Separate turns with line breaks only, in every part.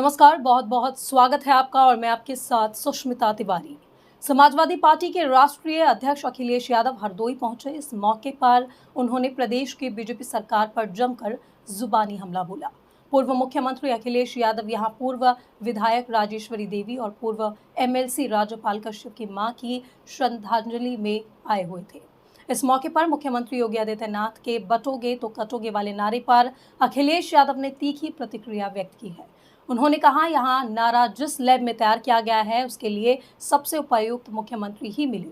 नमस्कार, बहुत बहुत स्वागत है आपका और मैं आपके साथ सुष्मिता तिवारी। समाजवादी पार्टी के राष्ट्रीय अध्यक्ष अखिलेश यादव हरदोई पहुंचे। इस मौके पर उन्होंने प्रदेश की बीजेपी सरकार पर जमकर जुबानी हमला बोला। पूर्व मुख्यमंत्री अखिलेश यादव यहां पूर्व विधायक राजेश्वरी देवी और पूर्व एमएलसी राजपाल कश्यप की मां की श्रद्धांजलि में आए हुए थे। इस मौके पर मुख्यमंत्री योगी आदित्यनाथ के बटोगे तो कटोगे वाले नारे पर अखिलेश यादव ने तीखी प्रतिक्रिया व्यक्त की है। उन्होंने कहा, यहाँ नारा जिस लैब में तैयार किया गया है उसके लिए सबसे उपयुक्त मुख्यमंत्री ही मिले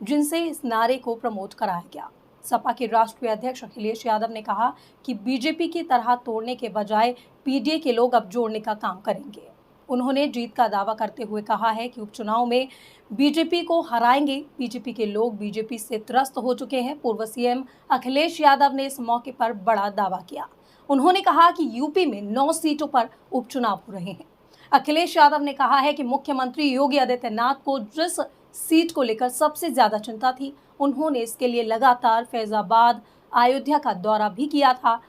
जिनसे इस नारे को प्रमोट कराया गया। सपा के राष्ट्रीय अध्यक्ष अखिलेश यादव ने कहा कि बीजेपी की तरह तोड़ने के बजाय पीडीए के लोग अब जोड़ने का काम करेंगे। उन्होंने जीत का दावा करते हुए कहा है कि उपचुनाव में बीजेपी को हराएंगे। बीजेपी के लोग बीजेपी से त्रस्त हो चुके हैं। पूर्व सीएम अखिलेश यादव ने इस मौके पर बड़ा दावा किया। उन्होंने कहा कि यूपी में 9 सीटों पर उपचुनाव हो रहे हैं। अखिलेश यादव ने कहा है कि मुख्यमंत्री योगी आदित्यनाथ को जिस सीट को लेकर सबसे ज्यादा चिंता थी, उन्होंने इसके लिए लगातार फैजाबाद, अयोध्या का दौरा भी किया था।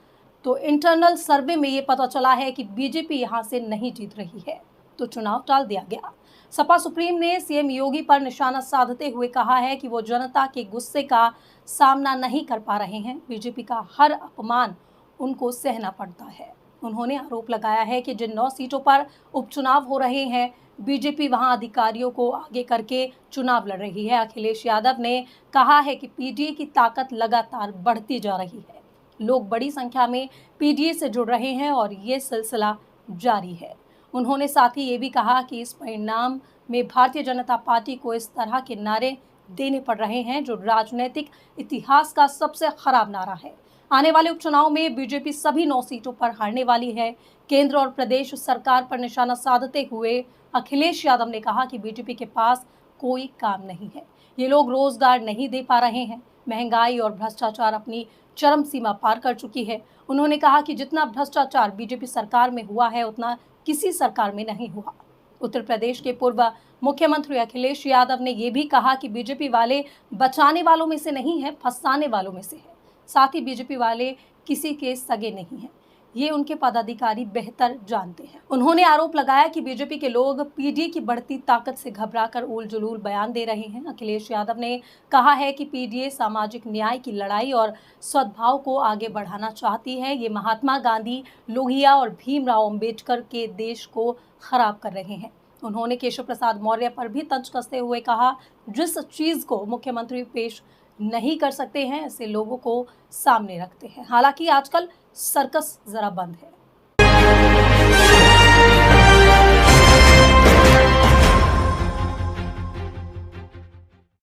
तो इंटरनल सर्वे में ये पता चला है कि बीजेपी यहां से नहीं जीत रही है, तो चुनाव टाल दिया गया। सपा सुप्रीम ने सीएम योगी पर निशाना साधते हुए कहा है कि वो जनता के गुस्से का सामना नहीं कर पा रहे हैं। बीजेपी का हर अपमान उनको सहना पड़ता है। उन्होंने आरोप लगाया है कि जिन 9 सीटों पर उपचुनाव हो रहे हैं, बीजेपी वहां अधिकारियों को आगे करके चुनाव लड़ रही है। अखिलेश यादव ने कहा है कि पीडीए की ताकत लगातार बढ़ती जा रही है। लोग बड़ी संख्या में पीडीए से जुड़ रहे हैं और ये सिलसिला जारी है। उन्होंने साथ ही ये भी कहा कि इस परिणाम में भारतीय जनता पार्टी को इस तरह के नारे देने पड़ रहे हैं जो राजनीतिक इतिहास का सबसे खराब नारा है। आने वाले उपचुनाव में बीजेपी सभी 9 सीटों पर हारने वाली है। केंद्र और प्रदेश सरकार पर निशाना साधते हुए अखिलेश यादव ने कहा कि बीजेपी के पास कोई काम नहीं है। ये लोग रोजगार नहीं दे पा रहे हैं। महंगाई और भ्रष्टाचार अपनी चरम सीमा पार कर चुकी है। उन्होंने कहा कि जितना भ्रष्टाचार बीजेपी सरकार में हुआ है उतना किसी सरकार में नहीं हुआ। उत्तर प्रदेश के पूर्व मुख्यमंत्री अखिलेश यादव ने यह भी कहा कि बीजेपी वाले बचाने वालों में से नहीं है, फंसाने वालों में से है। साथ ही बीजेपी वाले किसी के सगे नहीं हैं, ये उनके पदाधिकारी बेहतर जानते हैं। उन्होंने आरोप लगाया कि बीजेपी के लोग पीडीए की बढ़ती ताकत से घबराकर उल जुलूल बयान दे रहे हैं। अखिलेश यादव ने कहा है कि पीडीए सामाजिक न्याय की लड़ाई और सद्भाव को आगे बढ़ाना चाहती है। ये महात्मा गांधी, लोहिया और भीमराव अंबेडकर के देश को खराब कर रहे हैं। उन्होंने केशव प्रसाद मौर्य पर भी तंज कसते हुए कहा, जिस चीज को मुख्यमंत्री पेश नहीं कर सकते हैं ऐसे लोगों को सामने रखते हैं। हालांकि आजकल सर्कस जरा बंद है।